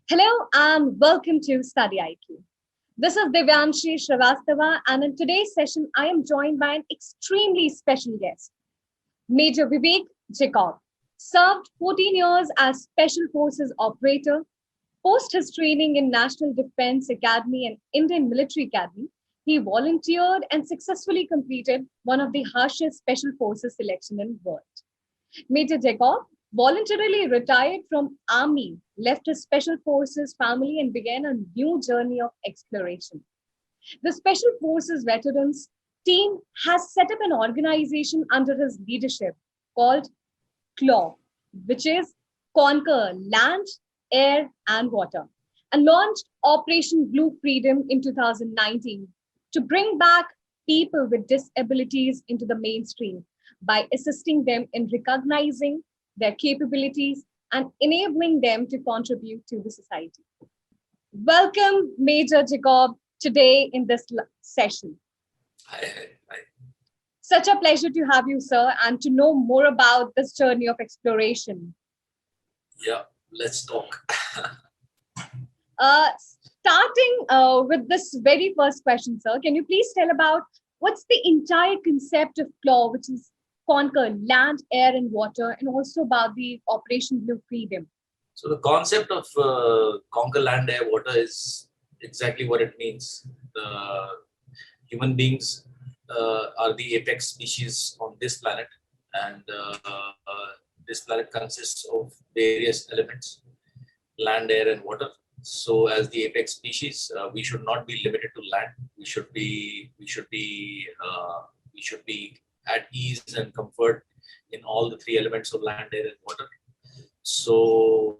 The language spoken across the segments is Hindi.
Hello and welcome to Study IQ. This is Divyanshi Shrivastava, and in today's session, I am joined by an extremely special guest, Major Vivek Jacob. Served 14 years as Special Forces operator. Post his training in National Defense Academy and Indian Military Academy, he volunteered and successfully completed one of the harshest Special Forces selection in the world. Major Jacob voluntarily retired from army, left his special forces family and began a new journey of exploration. The Special Forces veterans team has set up an organization under his leadership called CLAW, which is Conquer Land, Air and Water, and launched Operation Blue Freedom in 2019 to bring back people with disabilities into the mainstream by assisting them in recognizing their capabilities and enabling them to contribute to the society. Welcome, Major Jacob, today in this session. Hi. Such a pleasure to have you, sir, and to know more about this journey of exploration. Yeah, let's talk. Starting with this very first question, sir, can you please tell about what's the entire concept of CLAW, which is conquer land, air, and water, and also about the Operation Blue Freedom? So the concept of conquer land, air, water is exactly what it means. Human beings are the apex species on this planet, and this planet consists of various elements: land, air, and water. So, as the apex species, we should not be limited to land. We should be at ease and comfort in all the three elements of land, air, and water. So,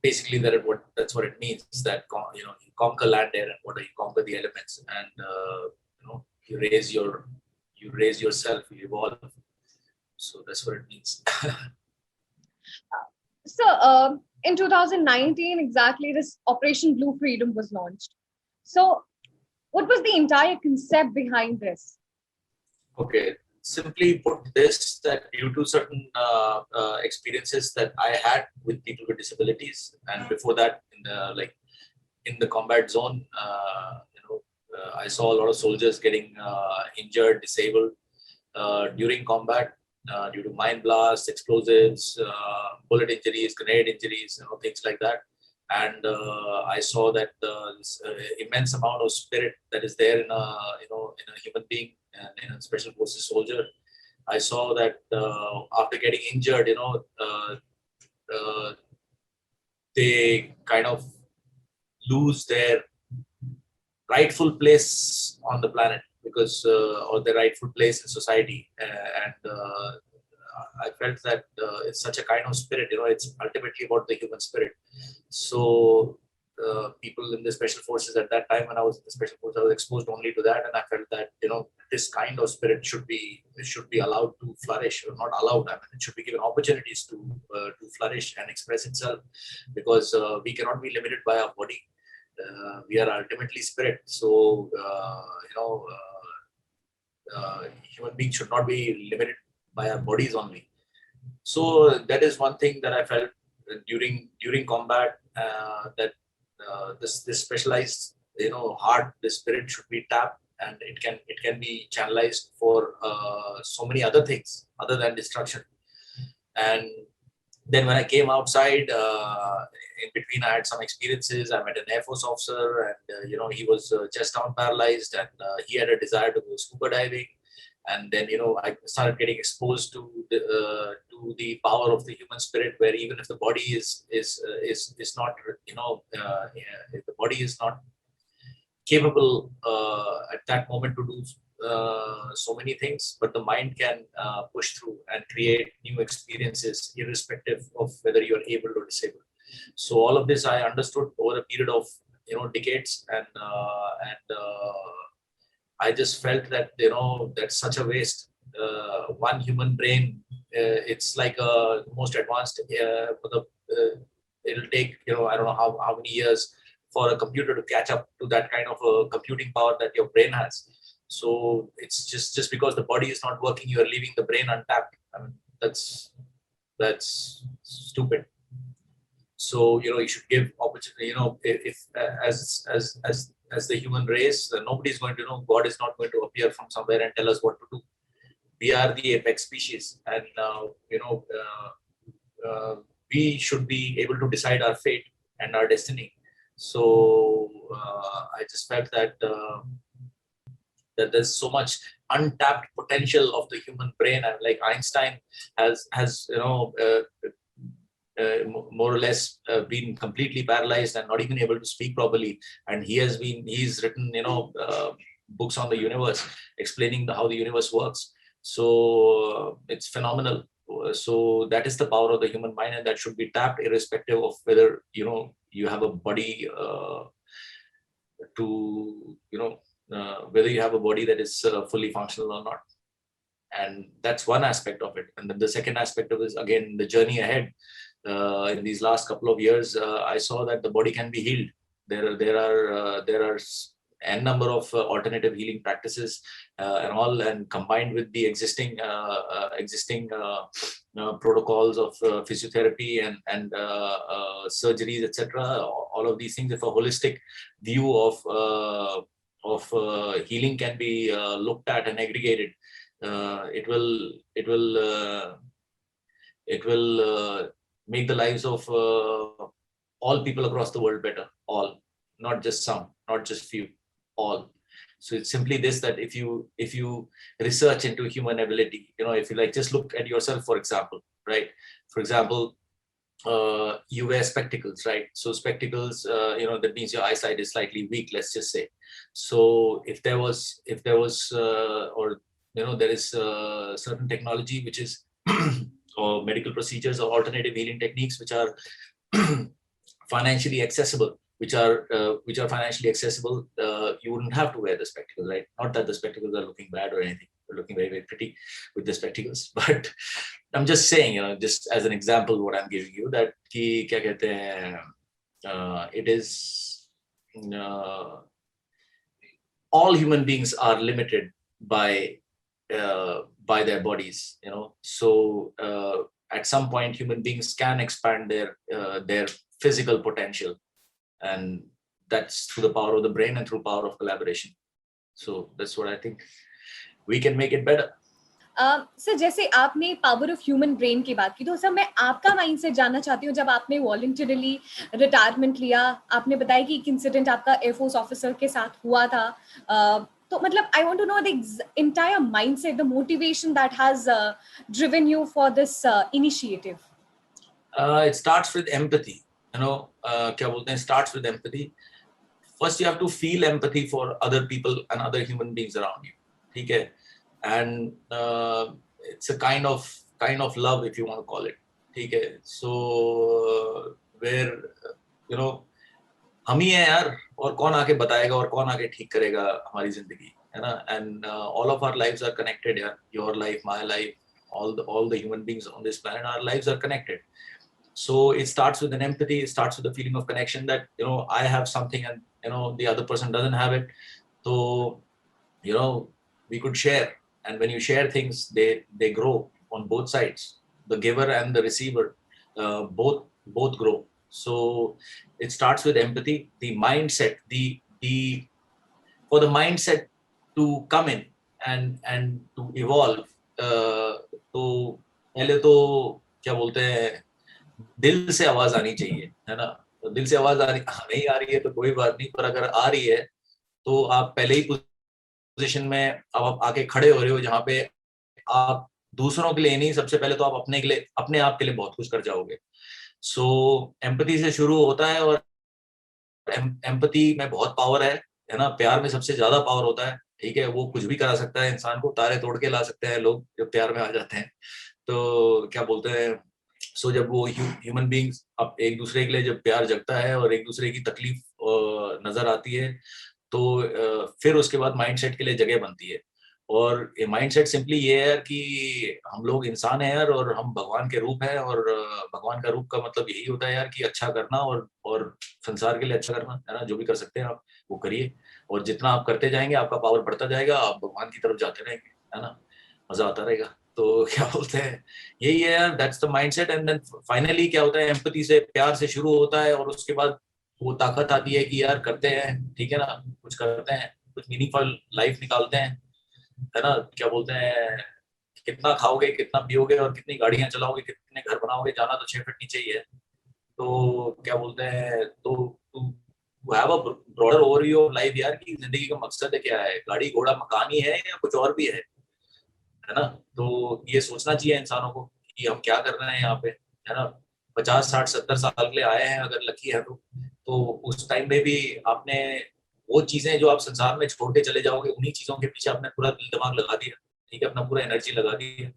basically, that's what it means. That you conquer land, air, and water. You conquer the elements, and you raise yourself. You evolve. So that's what it means. So, in 2019, exactly, this Operation Blue Freedom was launched. So, what was the entire concept behind this? Okay, simply put this, that due to certain experiences that I had with people with disabilities, and before that, in the combat zone, I saw a lot of soldiers getting injured, disabled during combat due to mine blasts, explosives, bullet injuries, grenade injuries, things like that. And I saw that this immense amount of spirit that is there in a human being and in a special forces soldier. I saw that after getting injured, they kind of lose their rightful place on the planet because or their rightful place in society, and I felt that it's such a kind of spirit. It's ultimately about the human spirit. So people in the special forces at that time, when I was in the special forces, I was exposed only to that, and I felt that this kind of spirit should be allowed to flourish, or not allowed. I mean, it should be given opportunities to flourish and express itself, because we cannot be limited by our body. We are ultimately spirit. So human beings should not be limited by our bodies only. So that is one thing that I felt during combat, that this specialized heart, the spirit should be tapped, and it can be channelized for so many other things other than destruction. And then when I came outside, in between I had some experiences. I met an Air Force officer, and he was chest down paralyzed, and he had a desire to go scuba diving. And then I started getting exposed to the power of the human spirit, where even if the body is not if the body is not capable at that moment to do so many things, but the mind can push through and create new experiences, irrespective of whether you're able or disabled. So all of this I understood over a period of decades, and I just felt that that's such a waste. One human brain, it's like a most advanced. It'll take I don't know how many years for a computer to catch up to that kind of a computing power that your brain has. So it's just because the body is not working, you are leaving the brain untapped. I mean, that's stupid. So you should give opportunity. If as the human race, nobody is going to know. God is not going to appear from somewhere and tell us what to do. We are the apex species, and we should be able to decide our fate and our destiny. So I just felt that there's so much untapped potential of the human brain, and like Einstein has more or less been completely paralyzed and not even able to speak properly, and he's written books on the universe, explaining how the universe works. So it's phenomenal. So that is the power of the human mind, and that should be tapped irrespective of whether you have a body whether you have a body that is fully functional or not. And that's one aspect of it. And then the second aspect of it is, again, the journey ahead. In these last couple of years, I saw that the body can be healed. There are n number of alternative healing practices and all, and combined with the existing protocols of physiotherapy and surgeries, etc. All of these things, if a holistic view of healing can be looked at and aggregated, it will make the lives of all people across the world better. All, not just some, not just few, all. So it's simply this, that if you research into human ability, if you just look at yourself, for example, right? For example, you wear spectacles, right? So spectacles, that means your eyesight is slightly weak, let's just say. So if there was there is certain technology which is or medical procedures or alternative healing techniques which are financially accessible, you wouldn't have to wear the spectacles, right? Not that the spectacles are looking bad or anything. They're looking very, very pretty with the spectacles. But I'm just saying, just as an example, what I'm giving you, that it is all human beings are limited by their bodies, So at some point, human beings can expand their physical potential, and that's through the power of the brain and through power of collaboration. So that's what I think. We can make it better. Sir जैसे आपने पावर ऑफ ह्यूमन ब्रेन की बात की, तो सर मैं आपका माइंडसेट जानना चाहती हूँ. जब आपने वॉलंटरली रिटायरमेंट लिया, आपने बताया कि एक इंसिडेंट आपका एयरफोर्स ऑफिसर के साथ हुआ था, तो मतलब I want to know the entire mindset, the motivation that has driven you for this initiative. It starts with empathy. क्या बोलते हैं, starts with empathy. First, you have to feel empathy for other people and other human beings around you. ठीक है? And it's a kind of love, if you want to call it. ठीक है? So where हम ही हैं यार, और कौन आके बताएगा और कौन आके ठीक करेगा हमारी जिंदगी, है ना? And all of our lives are connected. यार, your life, my life, all the human beings on this planet, our lives are connected. So it starts with an empathy. It starts with a feeling of connection that I have something and the other person doesn't have it. So we could share, and when you share things, they grow on both sides. The giver and the receiver both grow. So it starts with empathy. The mindset, for the mindset to come in and to evolve, तो पहले तो क्या बोलते हैं, दिल से आवाज आनी चाहिए, है ना? तो दिल से आवाज नहीं आ रही है तो कोई बात नहीं, पर अगर आ रही है तो आप पहले ही पोजीशन में अब आप आके खड़े हो रहे हो जहाँ पे आप दूसरों के लिए नहीं, सबसे पहले तो आप अपने आप के लिए बहुत कुछ कर जाओगे. सो एम्पैथी से शुरू होता है, और एम्पैथी में बहुत पावर है ना? प्यार में सबसे ज्यादा पावर होता है. ठीक है, वो कुछ भी करा सकता है, इंसान को तारे तोड़ के ला सकते हैं लोग जब प्यार में आ जाते हैं. तो क्या बोलते हैं, सो जब वो ह्यूमन बींग्स अब एक दूसरे के लिए जब प्यार जगता है और एक दूसरे की तकलीफ नजर आती है, तो फिर उसके बाद माइंडसेट के लिए जगह बनती है. और ये माइंडसेट सिंपली ये है कि हम लोग इंसान हैं यार, और हम भगवान के रूप हैं, और भगवान का रूप का मतलब यही होता है यार कि अच्छा करना और संसार के लिए अच्छा करना, है ना? जो भी कर सकते हैं आप वो करिए, और जितना आप करते जाएंगे आपका पावर बढ़ता जाएगा, आप भगवान की तरफ जाते रहेंगे, है ना? मजा आता रहेगा. तो क्या बोलते हैं, यही है यार, that's the mindset. And then finally क्या होता है, एम्पैथी से, प्यार से शुरू होता है, और उसके बाद वो ताकत आती है कि यार करते हैं, ठीक है ना, कुछ करते हैं, कुछ मीनिंगफुल लाइफ निकालते हैं, है ना। क्या बोलते हैं, कितना खाओगे, कितना पियोगे, और कितनी गाड़ियां चलाओगे, कितने घर बनाओगे, जाना तो 6 फीट नीचे ही है। तो क्या बोलते हैं, तो to have a broader overview of life यार, कि जिंदगी का मकसद है क्या है, गाड़ी घोड़ा मकान ही है या कुछ और भी है ना। तो ये सोचना चाहिए इंसानों को कि हम क्या कर रहे हैं यहाँ पे, है ना। 50 60 70 साल के लिए आए हैं अगर लकी है तो उस टाइम में भी आपने वो चीजें जो आप संसार में छोड़ के चले जाओगे, उन्हीं चीजों के पीछे आपने पूरा दिल दिमाग लगा दिया, ठीक है, अपना पूरा एनर्जी लगा दी है।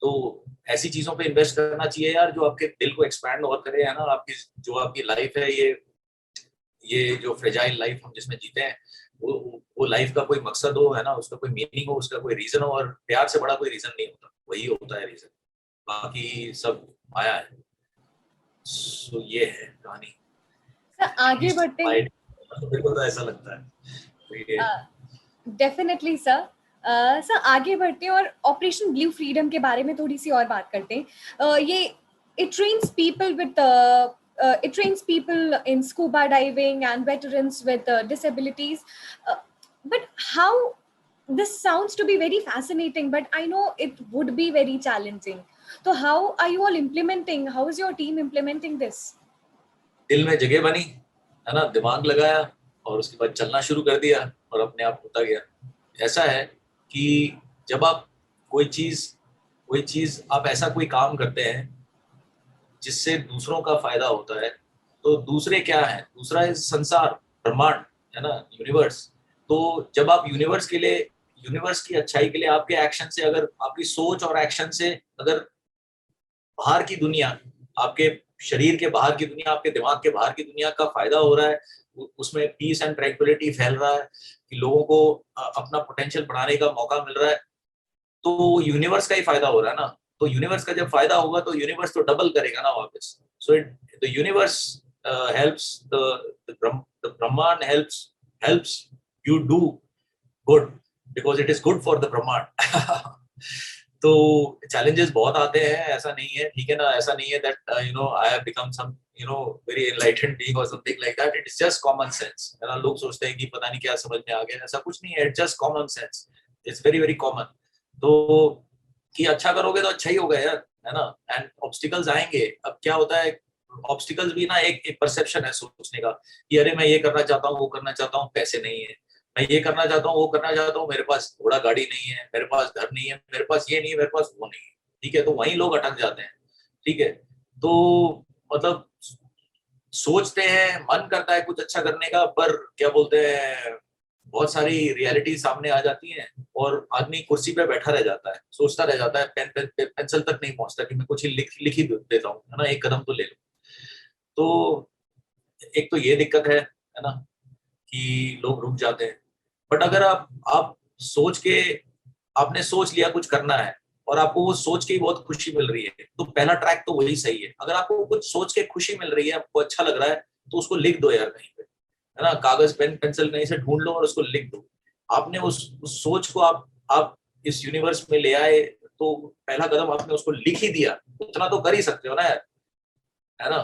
तो ऐसी चीजों पे इन्वेस्ट करना चाहिए यार, जो आपके दिल को एक्सपैंड और करे, है ना। आपकी जो आपकी लाइफ है, ये जो फ्रेजाइल लाइफ हम जिसमें जीते हैं, वो लाइफ का कोई मकसद हो, है ना, उसका कोई मीनिंग हो, उसका कोई रीजन हो, और प्यार से बड़ा कोई रीजन नहीं होता, वही होता है रीजन, बाकी सब माया है। सो ये है कहानी। सर आगे बढ़ते हैं। मेरे को तो ऐसा लगता है, तो ये डेफिनेटली सर। सर आगे बढ़ते हैं और ऑपरेशन ब्लू फ्रीडम के बारे में थोड़ी सी और बात करते हैं। ये it trains people with it trains people in scuba diving and veterans with disabilities. But how this sounds to be very fascinating, but I know it would be very challenging. So how are you all implementing? How is your team implementing this? दिल में जगह बनी, है ना, दिमाग लगाया, और उसके बाद चलना शुरू कर दिया, और अपने आप होता गया। ऐसा है कि जब आप कोई चीज आप ऐसा कोई काम करते हैं जिससे दूसरों का फायदा होता है, तो दूसरे क्या है, दूसरा है संसार, ब्रह्मांड, है ना, यूनिवर्स। तो जब आप यूनिवर्स के लिए, यूनिवर्स की अच्छाई के लिए आपके एक्शन से, अगर आपकी सोच और एक्शन से अगर बाहर की दुनिया, आपके शरीर के बाहर की दुनिया, आपके दिमाग के बाहर की दुनिया का फायदा हो रहा है, उसमें पीस एंड ट्रैंक्विलिटी फैल रहा है, कि लोगों को अपना पोटेंशियल बढ़ाने का मौका मिल रहा है, तो यूनिवर्स का ही फायदा हो रहा है ना। तो यूनिवर्स का जब फायदा होगा तो यूनिवर्स तो डबल करेगा ना वापस। So it the universe helps द ब्रह्मांड helps you do good, because it is good for the ब्रह्मांड। तो चैलेंजेस बहुत आते हैं, ऐसा नहीं है, ठीक है ना, ऐसा नहीं है that you know I have become some you know very enlightened being और something like that. It is just common sense, है ना। लोग सोचते हैं कि पता नहीं क्या समझ में आ गया, ऐसा कुछ नहीं है, it's just common sense, it's very very common. तो कि अच्छा करोगे तो अच्छा ही होगा यार, है ना। एंड ऑब्स्टिकल्स आएंगे, अब क्या होता है, ऑब्स्टिकल्स भी ना एक परसेप्शन है सोचने का, कि अरे मैं ये करना चाहता हूँ, वो करना चाहता हूँ, पैसे नहीं है, मैं ये करना चाहता हूँ, वो करना चाहता हूँ, मेरे पास घोड़ा गाड़ी नहीं है, मेरे पास घर नहीं है, मेरे पास ये नहीं है, मेरे पास वो नहीं है, ठीक है। तो वहीं लोग अटक जाते हैं, ठीक है। तो मतलब सोचते हैं, मन करता है कुछ अच्छा करने का, पर क्या बोलते हैं, बहुत सारी रियलिटी सामने आ जाती हैं, और आदमी कुर्सी पे बैठा रह जाता है, सोचता रह जाता है, पेंसिल तक नहीं पहुंचता कि मैं कुछ ही लिख ही देता हूँ, है ना, एक कदम तो ले लो। तो एक तो ये दिक्कत है ना, कि लोग रुक जाते हैं। बट अगर आप सोच के, आपने सोच लिया कुछ करना है, और आपको वो सोच के ही बहुत खुशी मिल रही है, तो पहला ट्रैक तो वही सही है। अगर आपको कुछ सोच के खुशी मिल रही है, आपको अच्छा लग रहा है, तो उसको लिख दो यार कहीं पे, है ना, कागज पेन पेंसिल कहीं से ढूंढ लो और उसको लिख दो। आपने उस सोच को आप इस यूनिवर्स में ले आए, तो पहला कदम आपने उसको लिख ही दिया, उतना तो कर ही सकते हो ना यार, है ना,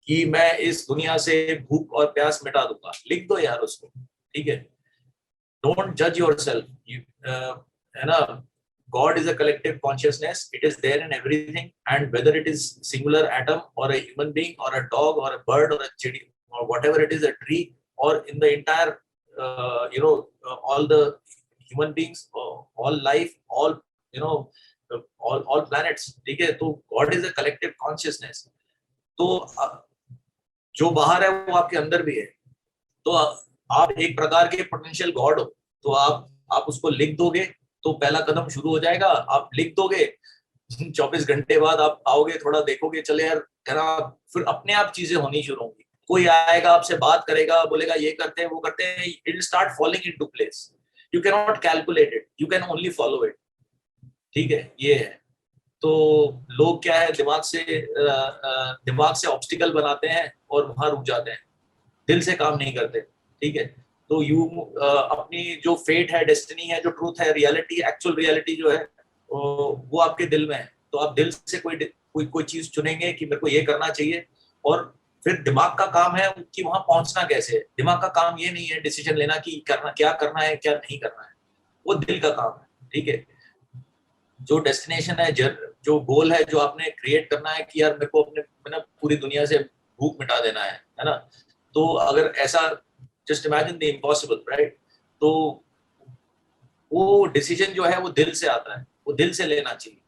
कि मैं इस दुनिया से भूख और प्यास मिटा दूंगा, लिख दो यार उसको, ठीक है। डोंट जज योरसेल्फ, है ना। God is a collective consciousness. It is there in everything, and whether it is singular atom or a human being or a dog or a bird or a chidi or whatever it is, a tree, or in the entire all the human beings, all life, all you know all planets, ठीक है। तो God is a collective consciousness। तो जो बाहर है वो आपके अंदर भी है। तो आप एक प्रकार के पोटेंशियल गॉड हो, तो आप उसको लिख दोगे, तो पहला कदम शुरू हो जाएगा। आप लिख दोगे, 24 घंटे बाद आप आओगे, थोड़ा देखोगे, चले यार, फिर अपने आप चीजें होनी शुरू होंगी। कोई आएगा, आपसे बात करेगा, बोलेगा ये करते हैं, वो करते हैं, it will start falling into place. You can not calculate it, you can only follow it, ठीक है, ये है। तो लोग क्या है, दिमाग से ऑब्स्टिकल बनाते हैं और वहां रुक जाते हैं, दिल से काम नहीं करते, ठीक है। तो अपनी जो फेट है, डेस्टिनी है, जो ट्रूथ है, रियलिटी, एक्चुअल रियलिटी जो है, वो आपके दिल में है, तो आप दिल से कोई चीज चुनेंगे कि मेरे को ये करना चाहिए, और फिर दिमाग का काम है कि वहां पहुंचना कैसे है। दिमाग का काम ये नहीं है डिसीजन लेना कि क्या करना है क्या नहीं करना है, वो दिल का काम है। ठीक है, जो डेस्टिनेशन है, जो गोल है, जो आपने क्रिएट करना है कि यार मेरे को अपने मतलब पूरी दुनिया से भूख मिटा देना है ना, तो अगर ऐसा, just imagine the impossible, right, तो वो डिसीजन जो है वो दिल से आता है, वो दिल से लेना चाहिए।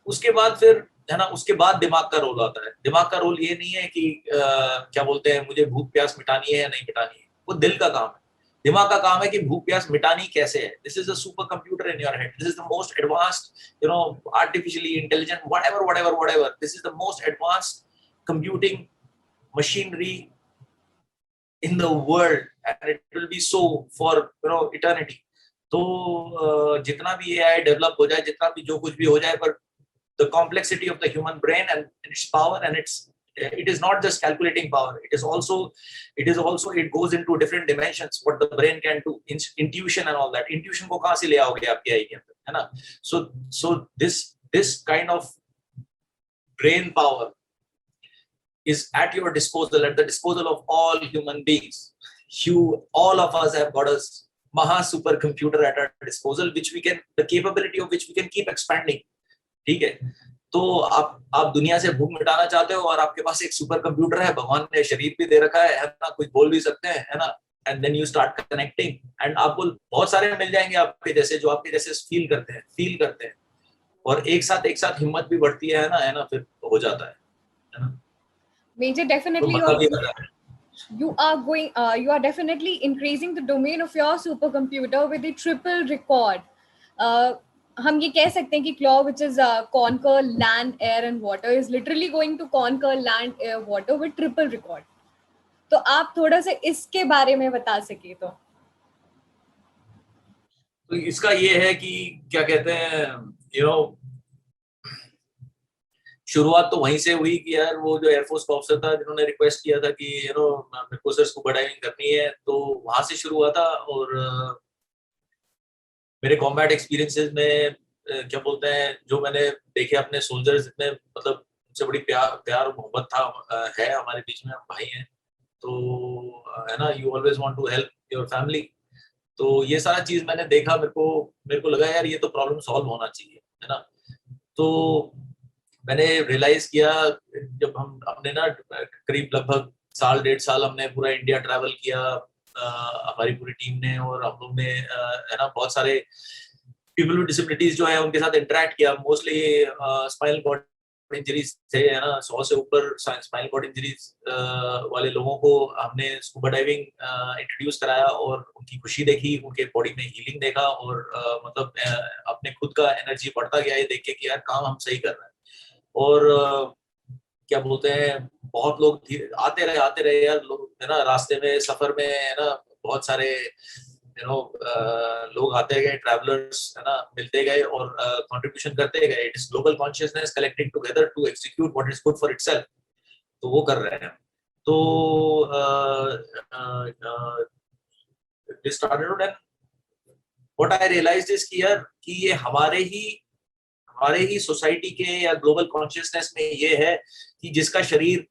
उसके बाद फिर है ना, उसके बाद दिमाग का रोल आता है। दिमाग का रोल ये नहीं है कि क्या बोलते हैं मुझे भूख प्यास मिटानी है या नहीं मिटानी है, वो दिल का काम है। दिमाग का काम है कि भूख प्यास मिटानी कैसे है। This is a super computer in your head, this is the most advanced artificially intelligent whatever, this is the most advanced computing machinery in the world, and it will be so for eternity. तो जितना भी AI डेवलप हो जाए, जितना भी जो कुछ भी हो जाए, पर the complexity of the human brain and its power, and it is not just calculating power, it goes into different dimensions what the brain can do, intuition and all that. Intuition को कहाँ से ले आओगे आपके AI के अंदर, है ना? So this kind of brain power is at your disposal, at the disposal of all human beings. All of us have got a maha supercomputer at our disposal, the capability of which we can keep expanding. ठीक है, तो आप दुनिया से भूख मिटाना चाहते हो और आपके पास एक सुपर कंप्यूटर है, भगवान ने शरीर भी दे रखा है ना, कुछ बोल भी सकते हैं, है ना, and then you start connecting, and आपको बहुत सारे मिल जाएंगे आपके जैसे, जो आपके जैसे फील करते हैं, और एक साथ हिम्मत भी बढ़ती है ना, फिर हो जाता है ना। Major, तो definitely मजा भी आता है। you are definitely increasing the domain of your supercomputer with a triple record. हम ये कह सकते हैं कि claw, which is conquer land, air and water, is literally going to conquer land, air, water with triple record. तो आप थोड़ा सा इसके बारे में बता सके तो इसका ये है कि क्या कहते हैं, शुरुआत तो वहीं से हुई कि यार वो जो एयरफोर्स का ऑफिसर था जिन्होंने रिक्वेस्ट किया था कि मेरे को सर स्कूबा डाइविंग करनी है, तो वहां से शुरू हुआ था। और मेरे कॉम्बैट एक्सपीरियंसेस में क्या बोलते हैं, जो मैंने देखे अपने सोल्जर्स, इतने मतलब उनसे बड़ी प्यार मोहब्बत था, है हमारे बीच में, हम भाई हैं, तो है ना, you always want to help your family. तो ये सारा चीज मैंने देखा, मेरे को लगा यार ये तो प्रॉब्लम सॉल्व होना चाहिए, है ना। तो मैंने रियलाइज किया, जब हमने ना करीब लगभग 1.5 साल हमने पूरा इंडिया ट्रैवल किया, हमारी पूरी टीम ने, और हम लोग ने है ना बहुत सारे पीपल विद डिसेबिलिटीज जो है उनके साथ इंटरेक्ट किया। मोस्टली स्पाइनल कॉर्ड इंजरीज थे, है ना, 100 से ऊपर स्पाइनल कॉर्ड इंजरीज वाले लोगों को हमने स्कूबा डाइविंग इंट्रोड्यूस कराया, और उनकी खुशी देखी, उनके बॉडी में हीलिंग देखा, और मतलब अपने खुद का एनर्जी बढ़ता गया ये देख के कि यार काम हम सही कर रहे हैं। और क्या बोलते हैं, बहुत लोग आते रहे यार, लोग, है ना, रास्ते में, सफर में, है ना, बहुत सारे लोग आते गए, ट्रैवलर्स, है ना, मिलते गए और कंट्रीब्यूशन करते गए। It is global consciousness collecting together to execute what is good for itself. तो वो कर रहे हैं। तो started, and what I realized is कि यार कि ये हमारे ही सोसाइटी के या ग्लोबल कॉन्शियसनेस में ये है कि जिसका शरीर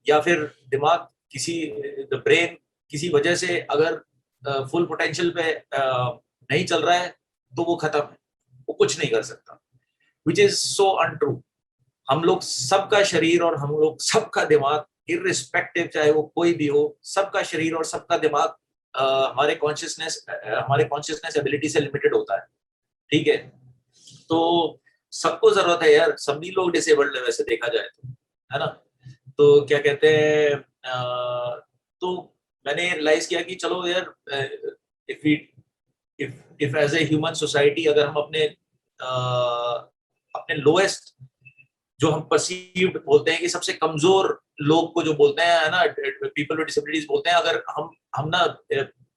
या फिर दिमाग, द ब्रेन किसी वजह से अगर फुल पोटेंशियल पे नहीं चल रहा है, तो वो खत्म है, वो कुछ नहीं कर सकता, विच इज सो अनट्रू। हम लोग सबका शरीर और हम लोग सबका दिमाग, इररिस्पेक्टिव चाहे वो कोई भी हो, सबका शरीर और सबका दिमाग हमारे कॉन्शियसनेस एबिलिटी से लिमिटेड होता है। ठीक है, तो सबको जरूरत है यार, सभी लोग डिसेबल्ड है वैसे देखा जाए तो, है ना। तो क्या कहते हैं, तो मैंने रियलाइज किया कि चलो यार, if as a human society, अगर हम अपने लोएस्ट, जो हम परसीव्ड बोलते हैं कि सबसे कमजोर लोग को जो बोलते हैं, है ना, पीपल विद डिसेबिलिटीज बोलते हैं, अगर हम ना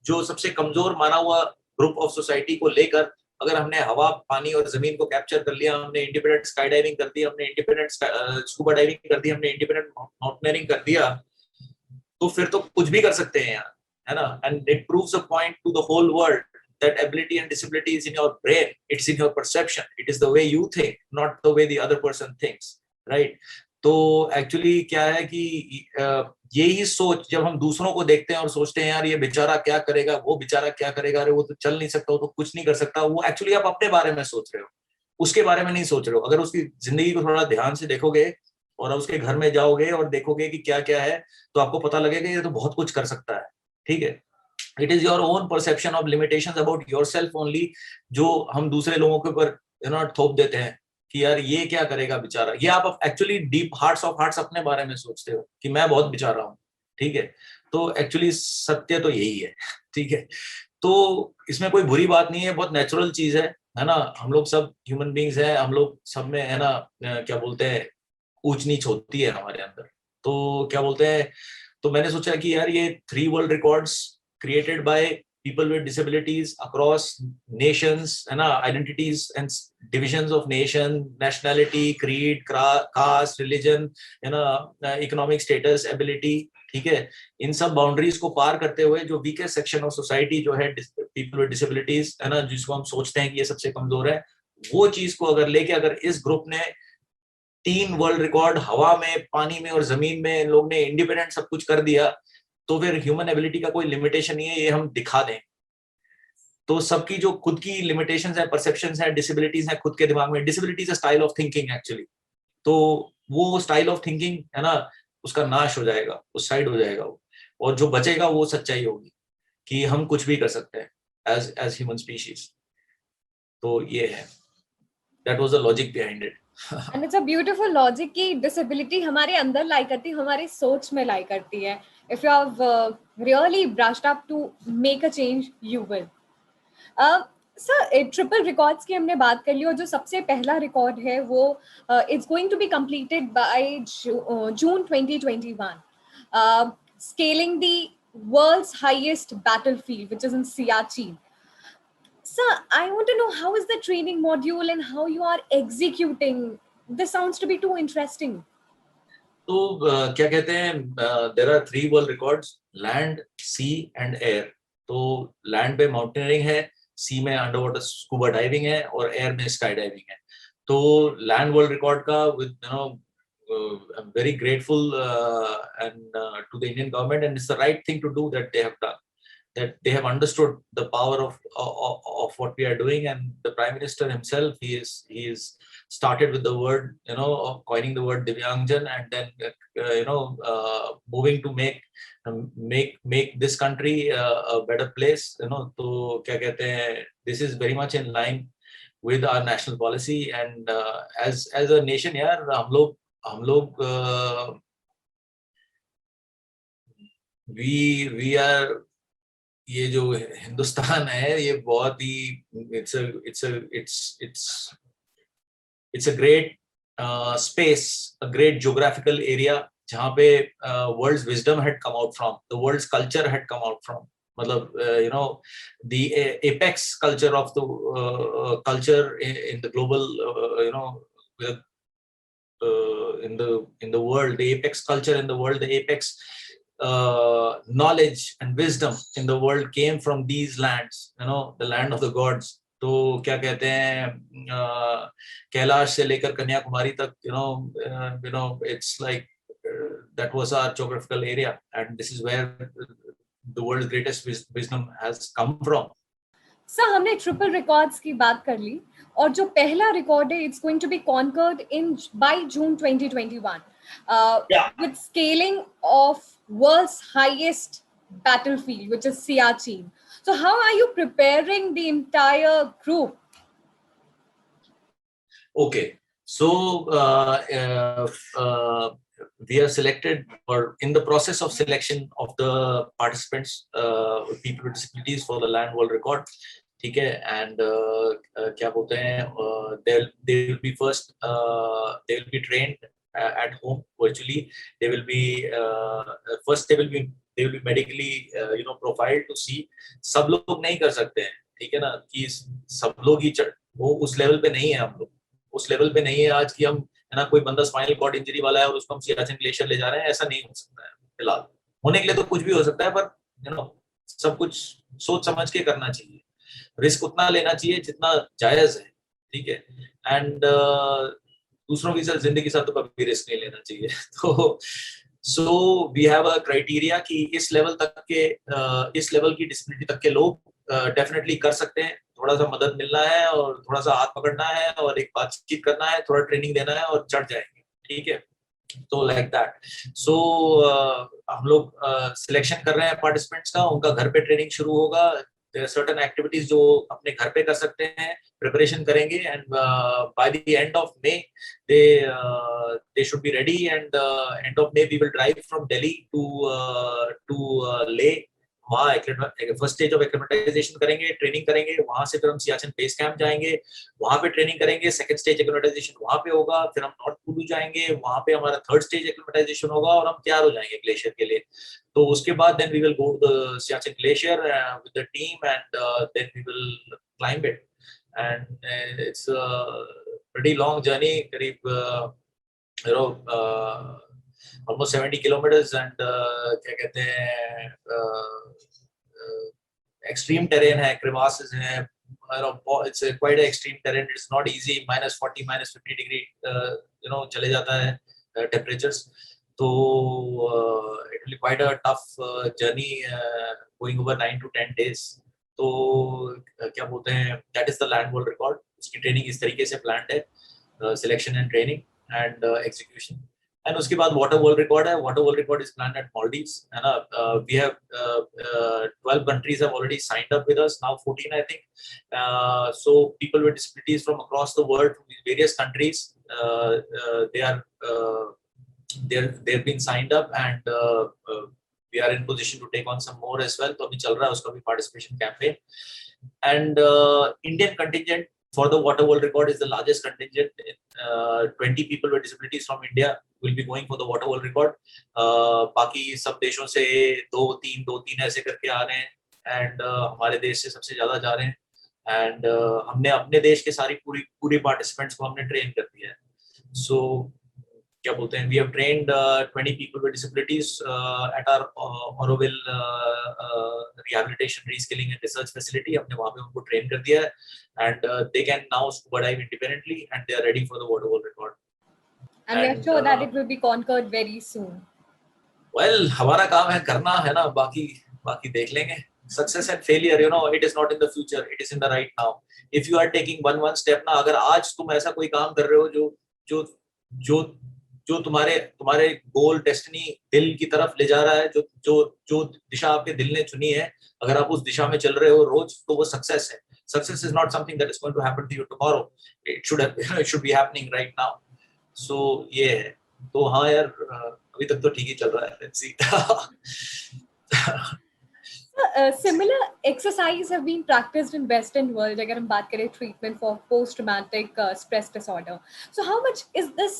जो सबसे कमजोर माना हुआ ग्रुप ऑफ सोसाइटी को लेकर, अगर हमने हवा, पानी और जमीन को कैप्चर कर लिया, हमने इंडिपेंडेंट स्काई डाइविंग कर दी, हमने इंडिपेंडेंट स्कूबा डाइविंग कर दी, हमने इंडिपेंडेंट माउंटेनियरिंग कर दिया, तो फिर तो कुछ भी कर सकते हैं यार, है ना। And it proves a point to the whole world that ability and disability is in your brain, it's in your perception, it is the way you think, not the way the other person thinks, right? तो एक्चुअली क्या है कि यही सोच जब हम दूसरों को देखते हैं और सोचते हैं यार ये बेचारा क्या करेगा, वो बेचारा क्या करेगा, अरे वो तो चल नहीं सकता, वो तो कुछ नहीं कर सकता, वो एक्चुअली आप अपने बारे में सोच रहे हो, उसके बारे में नहीं सोच रहे हो। अगर उसकी जिंदगी को थोड़ा ध्यान से देखोगे और उसके घर में जाओगे और देखोगे कि क्या क्या है, तो आपको पता लगेगा ये तो बहुत कुछ कर सकता है, ठीक है। It is your own perception of limitations about yourself only, जो हम दूसरे लोगों के ऊपर थोप देते हैं कि यार ये क्या करेगा बेचारा। ये आप actually deep hearts of hearts अपने बारे में सोचते हो कि मैं बहुत बेचारा हूँ, ठीक है। तो एक्चुअली सत्य तो यही है, ठीक है। तो इसमें कोई बुरी बात नहीं है, बहुत नेचुरल चीज है ना। हम लोग सब ह्यूमन बींग्स हैं, हम लोग सब में है ना क्या बोलते हैं ऊंच नीच होती है हमारे अंदर। तो क्या बोलते हैं, तो मैंने सोचा कि यार ये 3 world records created by people with disabilities across nations, है ना, identities and divisions of nation, nationality, creed, caste, religion, है ना, economic status, ability, ठीक है। इन सब बाउंड्रीज को पार करते हुए जो वीकेस्ट सेक्शन ऑफ सोसाइटी जो है पीपल विद डिसेबिलिटीज, है ना, जिसको हम सोचते हैं कि ये सबसे कमजोर है, वो चीज को अगर लेके अगर इस ग्रुप ने 3 वर्ल्ड रिकॉर्ड हवा में, पानी में और जमीन में इन लोग ने इंडिपेंडेंट सब कुछ कर दिया, तो फिर ह्यूमन एबिलिटी का कोई लिमिटेशन नहीं है, ये हम दिखा दें। तो सबकी जो खुद की लिमिटेशंस है, परसेप्शंस है, डिसेबिलिटीज है खुद के दिमाग में, disabilities style of thinking actually, तो वो स्टाइल ऑफ थिंकिंग है ना उसका नाश हो जाएगा, उस साइड हो जाएगा वो, और जो बचेगा वो सच्चाई होगी कि हम कुछ भी कर सकते हैं एज ह्यूमन स्पीशीज। तो ये है, that was the logic behind it. And it's a beautiful logic कि डिसेबिलिटी हमारे अंदर लाई करती है, हमारी सोच में लाई करती है। If you have really brushed up to make a change you will. Sir triple records की हमने बात कर ली, और जो सबसे पहला रिकॉर्ड है वो it's going to be completed by June 2021, scaling the world's highest battlefield which is in Siachen. Sir, I want to know how is the training module and how you are executing. This sounds to be too interesting. तो क्या कहते हैं, there are 3 world records, land, sea and air. तो लैंड पे माउंटेनियरिंग है, सी में अंडर वाटर स्कूबा डाइविंग है और एयर में स्काई डाइविंग है। तो लैंड वर्ल्ड रिकॉर्ड का with I am very grateful and to the Indian government, and it's the right thing to do that they have done, that they have understood the power of what we are doing. And the Prime Minister himself, he is started with the word, of coining the word Divyangjan, and then moving to make this country a better place, तो क्या कहते हैं, this is very much in line with our national policy. And as a nation यार, हम लोग we are, ये जो हिंदुस्तान है ये बहुत ही it's a great space, a great geographical area जहाँ पे world's wisdom had come out from, the world's culture had come out from. मतलब the apex culture of the culture in the global in the world, the apex culture in the world, the apex knowledge and wisdom in the world came from these lands, the land of the gods. तो क्या कहते हैं, कैलाश से लेकर कन्याकुमारी तक, it's like that was our geographical area, and this is where the world's greatest wisdom has come from. Sir हमने ट्रिपल रिकॉर्ड्स की बात कर ली, और जो पहला रिकॉर्ड है it's going to be conquered in by June 2021 with scaling of world's highest battlefield, which is Siachen. So how are you preparing the entire group? Okay, so we are selected, or in the process of selection of the participants, people with disabilities for the land world record, ठीक है। and क्या बोलते हैं, they will be first, they will be trained at home virtually. They will be first they will be medically profiled to see. सब लोग नहीं कर सकते हैं, ठीक है ना, कि सब लोग ही वो उस लेवल पे नहीं है, हम लोग उस लेवल पे नहीं है आज कि हम, है ना, कोई बंदा स्पाइनल कॉर्ड इंजरी वाला है और उसको हम सियाचिन ग्लेशियर ले जा रहे हैं, ऐसा नहीं हो सकता है फिलहाल। होने के लिए तो कुछ भी हो सकता है, पर सब कुछ सोच समझ के करना चाहिए। रिस्क उतना लेना चाहिए जितना जायज है, ठीक है। एंड दूसरों की साथ जिंदगी साथ तो कभी रिस्क नहीं लेना चाहिए। तो so we have a criteria कि इस लेवल तक के इस लेवल की डिसेबिलिटी तक के लोग डेफिनेटली कर सकते हैं। थोड़ा सा मदद मिलना है और थोड़ा सा हाथ पकड़ना है और एक बातचीत करना है, थोड़ा ट्रेनिंग देना है और चढ़ जाएंगे, ठीक है। तो लाइक दैट। सो हम लोग सिलेक्शन कर रहे हैं पार्टिसिपेंट्स का, उनका घर पे ट्रेनिंग शुरू होगा। सर्टेन एक्टिविटीज जो अपने घर पे कर सकते हैं, प्रिपरेशन करेंगे, and by the end of May they should be ready, and end of May we will drive from Delhi to Leh. वहाँ फर्स्ट स्टेज ऑफ एक्लेमेटाइजेशन करेंगे, ट्रेनिंग करेंगे, वहां से फिर हम सियाचिन बेस कैंप जाएंगे, वहां पे ट्रेनिंग करेंगे, सेकंड स्टेज एक्लेमेटाइजेशन वहां पे होगा, फिर हम नॉर्थ कुलू जाएंगे, वहां पे हमारा थर्ड स्टेज एक्लेमेटाइजेशन होगा और हम तैयार हो जाएंगे ग्लेशियर के लिए। तो उसके बाद then we will go to the Siachen glacier with the team, and then we will climb it, and it's pretty long journey, करीब you know almost 70 kilometers, and क्या कहते हैं extreme terrain है, crevasses हैं, it's a quite an extreme terrain. It's not easy. -40, -50 degree चले जाता है temperatures. तो it will be quite a tough journey going over 9 to 10 days. तो क्या बोलते हैं, that is the land world record. उसकी ट्रेनिंग इस तरीके से प्लान्ड है, selection and training and execution. And उसके बाद वाटर वर्ल्ड रिकॉर्ड है। Water world record is planned at Maldives, है ना। We have 12 countries have already signed up with us, now 14 I think. So people with disabilities from across the world, from various countries, they've been signed up, and we are in position to take on some more as well. तो अभी चल रहा है उसका भी participation campaign. And Indian contingent for the water world record is the largest contingent. 20 people with disabilities from India will be going for the water world record. बाकी सब देशों से दो तीन ऐसे करके आ रहे हैं, and हमारे देश से सबसे ज्यादा जा रहे हैं, and हमने अपने देश के सारी पूरी पार्टिसिपेंट्स को हमने ट्रेन कर दिया है। So क्या बोलते हैं, we have trained 20 people with disabilities at our Auroville rehabilitation, reskilling and research facility. हमने वहाँ पे उनको ट्रेन कर दिया है, and they can now scuba dive independently, and they are ready for the water world record. And we are sure that it will be conquered very soon. Well, हमारा काम है करना, है ना, बाकी देख लेंगे। Success and failure, it is not in the future, it is in the right now. If you are taking one step ना, अगर आज तुम ऐसा कोई काम कर रहे हो जो तुम्हारे गोल, डेस्टिनी, दिल की तरफ ले जा रहा है, जो दिशा आपके दिल ने चुनी है, अगर आप उस दिशा में चल रहे हो रोज, तो वो सक्सेस है। Success is not something that is going to happen to you tomorrow, it should be happening right now. So ये है। तो हाँ यार, अभी तक तो ठीक ही चल रहा है, let's see. Similar exercise have been practiced in Western world. अगर हम बात करें treatment for post-traumatic stress disorder. So how much is this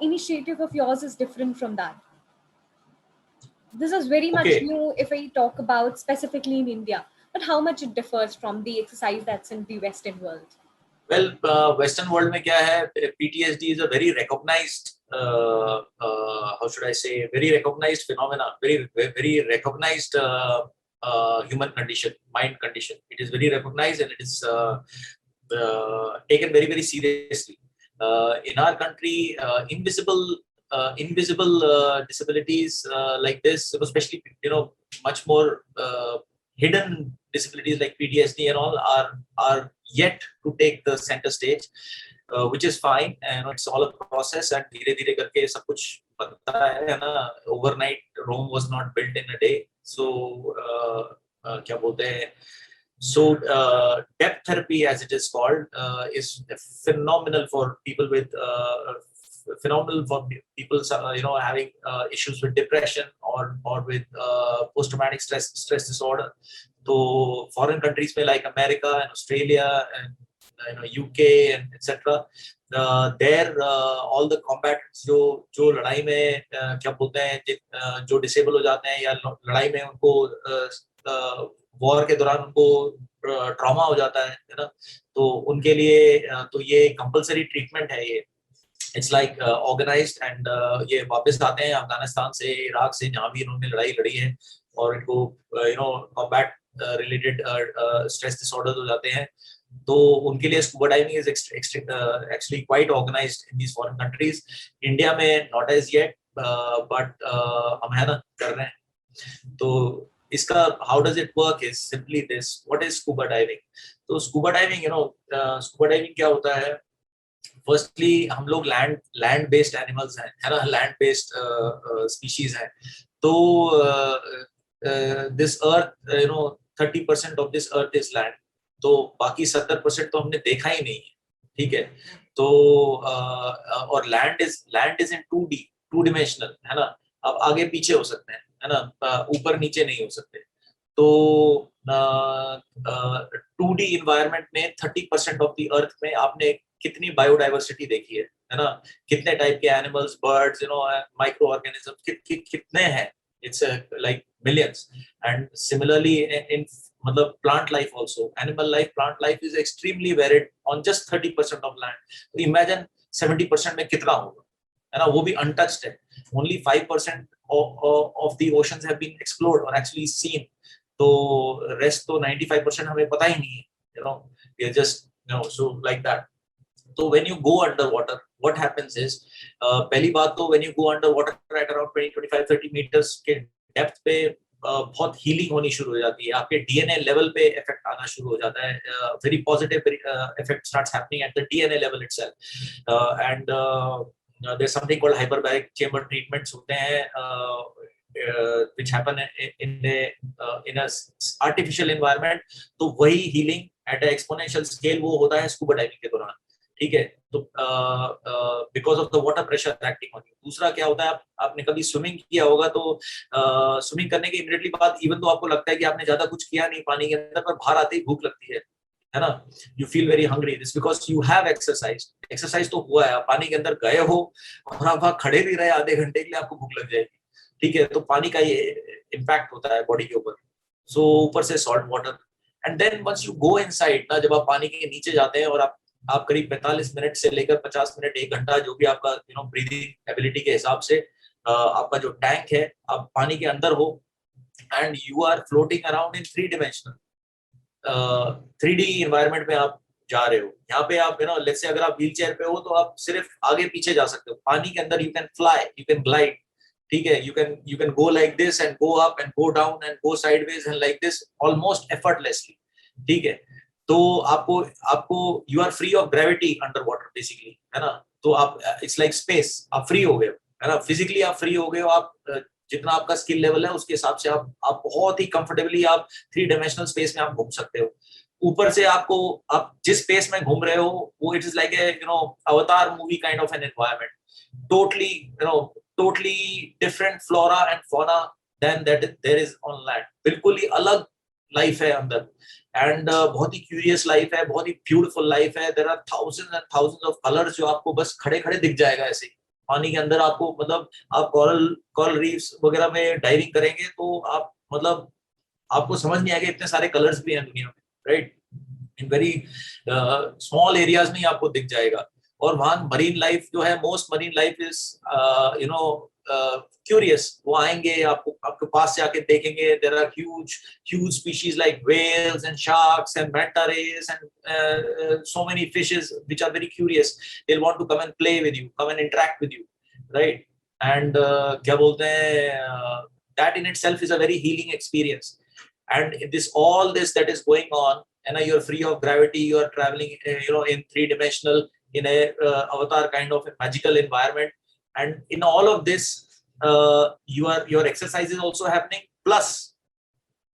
initiative of yours is different from that? This is very much new if I talk about specifically in India, but how much it differs from the exercise that's in the Western world? Well, Western world में क्या है, PTSD is a very recognized, how should I say, very recognized phenomena, very recognized human condition, mind condition. It is very recognized, and it is taken very, very seriously. In our country, invisible disabilities like this, especially much more hidden disabilities like PTSD and all are yet to take the center stage, which is fine, and it's all a process, and धीरे धीरे करके सब कुछ बनता है ना। Overnight Rome was not built in a day. So क्या बोलते हैं, so depth therapy, as it is called, is phenomenal for people with having issues with depression or with post-traumatic stress disorder. तो foreign countries में like America and Australia and UK and etc. There all the combatants जो लड़ाई में क्या बोलते हैं, जो डिसेबल हो जाते हैं या लड़ाई में उनको वॉर के दौरान उनको ट्रॉमा हो जाता है ना, तो उनके लिए तो ये कंपलसरी ट्रीटमेंट है। ये इट्स लाइक ऑर्गेनाइज्ड, एंड ये वापस आते हैं अफगानिस्तान से, इराक से, जहाँ भी इन्होंने लड़ाई लड़ी है, और इनको कॉम्बैट रिलेटेड स्ट्रेस डिसऑर्डर्स हो जाते हैं, तो उनके लिए scuba diving is actually quite organized in these foreign countries. India में नॉट एज येट, बट हम है ना, कर रहे हैं. तो इसका how does it work is simply this. What is scuba diving? तो स्कूबा डाइविंग, स्कूबा डाइविंग क्या होता है? फर्स्टली हम लोग लैंड बेस्ड एनिमल्स हैं, है ना, लैंड बेस्ड स्पीशीज हैं. तो this earth 30% of this earth is land, तो बाकी 70% तो हमने देखा ही नहीं है. ठीक है. तो और land is in 2D, two dimensional, है ना. अब आगे पीछे हो सकते हैं, है ना, ऊपर नीचे नहीं हो सकते. तो 2D इन्वायरमेंट में 30% ऑफ द अर्थ में आपने कितनी बायोडाइवर्सिटी देखी है ना, कितने टाइप के एनिमल्स, बर्ड्स, माइक्रो ऑर्गेनिज्म कितने हैं. It's like millions. And similarly in मतलब plant life also, animal life, plant life is extremely varied on just 30% of land. तो इमेजिन 70% में कितना होगा, है ना, वो भी अनटच्ड है. Only 5% of the oceans have been explored or actually seen. तो रेस्ट तो 95% हमें पता ही नहीं है, we are just, so like that. तो when you go underwater, what happens is, पहली बात तो when you go underwater at around 20, 25, 30 meters के डेप्थ पे बहुत हीलिंग होनी शुरू हो जाती है. आपके डीएनए लेवल पे इफेक्ट आना शुरू हो जाता है. Very positive effect starts happening at the DNA level itself. And there's something called hyperbaric chamber treatments होते हैं, which happen in a artificial environment. तो वही healing at a exponential scale वो होता है स्कूबा डाइविंग के दौरान. ठीक है. तो because of the water pressure acting on you. दूसरा क्या होता है, आपने कभी स्विमिंग किया होगा, तो स्विमिंग करने के इमीडिएटली बाद, इवन तो आपको लगता है कि आपने ज्यादा कुछ किया नहीं पानी के अंदर, पर बाहर आते ही भूख लगती है ना. You feel very hungry. This because you have exercise तो हुआ है, आप पानी के अंदर गए हो और आप वहां खड़े भी रहे आधे घंटे के लिए, आपको भूख लग जाएगी. ठीक है. तो पानी का ये इम्पैक्ट होता है बॉडी के ऊपर. सो ऊपर से salt water. And then once you go inside ना, जब आप पानी के नीचे जाते हैं और आप करीब 45 मिनट से लेकर 50 मिनट, 1 घंटा, जो भी आपका ब्रीदिंग एबिलिटी के हिसाब से आपका जो टैंक है, आप पानी के अंदर हो and you are floating around in 3 dimensional 3D environment में आप जा रहे हो. यहाँ पे आप लेट्स से अगर आप व्हील चेयर पे हो तो आप सिर्फ आगे पीछे जा सकते हो. पानी के अंदर you can fly, you can glide. ठीक है. You can go like this and go up and go down and go sideways and like this almost effortlessly. ठीक है. तो आपको you are free of gravity under water basically, है ना. तो आप इट्स लाइक स्पेस, आप फ्री हो गए हो, है ना. फिजिकली आप फ्री हो गए हो. आप जितना आपका स्किल लेवल है उसके हिसाब से आप बहुत ही कंफर्टेबली आप 3 डायमेंशनल स्पेस में आप घूम सकते हो. ऊपर से आप जिस स्पेस में घूम रहे हो वो it is like a Avatar movie kind of an environment. Totally different flora and fauna then that there is on land. बिल्कुल ही अलग लाइफ है अंदर. एंड बहुत ही क्यूरियस लाइफ है, बहुत ही ब्यूटीफुल लाइफ है. There are thousands and thousands of colours जो आपको बस खड़े खड़े दिख जाएगा ऐसे ही पानी के अंदर. आपको मतलब आप कोरल रीफ्स वगैरह में डाइविंग करेंगे तो आप मतलब आपको समझ नहीं आएगा इतने सारे कलर्स भी हैं दुनिया में, right. In very small areas में ही आपको दिख जाएगा. और वहाँ मरीन लाइफ जो है, most marine life is curious. वो आएंगे, आपके पास से आके देखेंगे. There are huge species like whales and sharks and manta rays and so many fishes which are very curious. They'll want to come and play with you, come and interact with you, right. And क्या बोलते हैं, that in itself is a very healing experience. And all this that is going on, and you're free of gravity, you are traveling in 3-dimensional, in a avatar kind of a magical environment. And in all of this your exercise is also happening, plus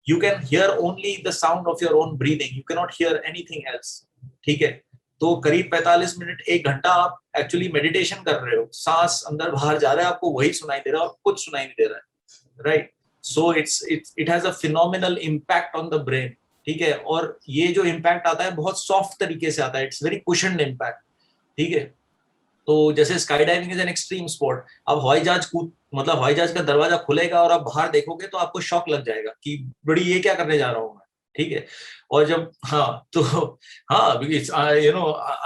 you can hear only the sound of your own breathing. You cannot hear anything else. ठीक है. तो करीब 45 मिनट, 1 घंटा आप एक्चुअली मेडिटेशन कर रहे हो. सांस अंदर बाहर जा रहा है, आपको वही सुनाई दे रहा है और कुछ सुनाई नहीं दे रहा है, right. So it has a phenomenal impact on the brain. ठीक है. और ये जो इम्पैक्ट आता है बहुत सॉफ्ट तरीके से आता है. It's very cushioned impact. ठीक है. तो जैसे sky diving is an extreme sport. अब हवाई जहाज का दरवाजा खुलेगा और आप बाहर देखोगे तो आपको शॉक लग जाएगा कि बड़ी ये क्या करने जा रहा हूँ मैं. ठीक है. और जब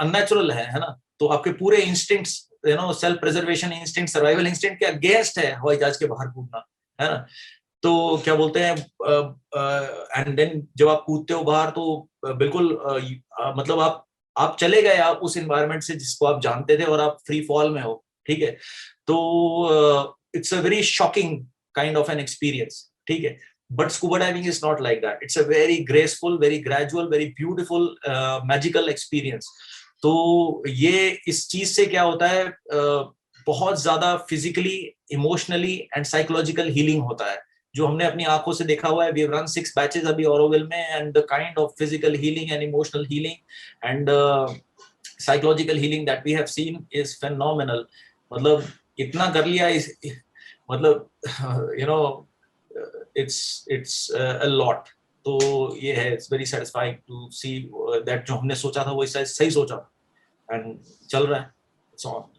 अननेचुरल है ना. तो आपके पूरे instincts, self preservation instinct, survival instinct के अगेंस्ट है हवाई जहाज के बाहर कूदना, है ना. तो क्या बोलते हैं, एंड देन जब आप कूदते हो बाहर तो बिल्कुल मतलब आप चले गए आप उस एनवायरनमेंट से जिसको आप जानते थे और आप फ्री फॉल में हो, ठीक है। तो it's a very shocking kind of an experience, ठीक है। But scuba diving is not like that, it's a very graceful, very gradual, very beautiful, magical experience. तो ये इस चीज से क्या होता है, बहुत ज्यादा physically, emotionally and psychological healing होता है, जो हमने अपनी आंखों से देखा हुआ है। वी हैव रन 6 बैचेस अभी ऑरोविल में, and the kind of physical healing and emotional healing and psychological healing that we have seen is phenomenal. मतलब इतना कर लिया इस, मतलब you know it's a lot. तो ये है, it's very satisfying to see that जो हमने सोचा था वो सही सोचा एंड चल रहा है, it's on.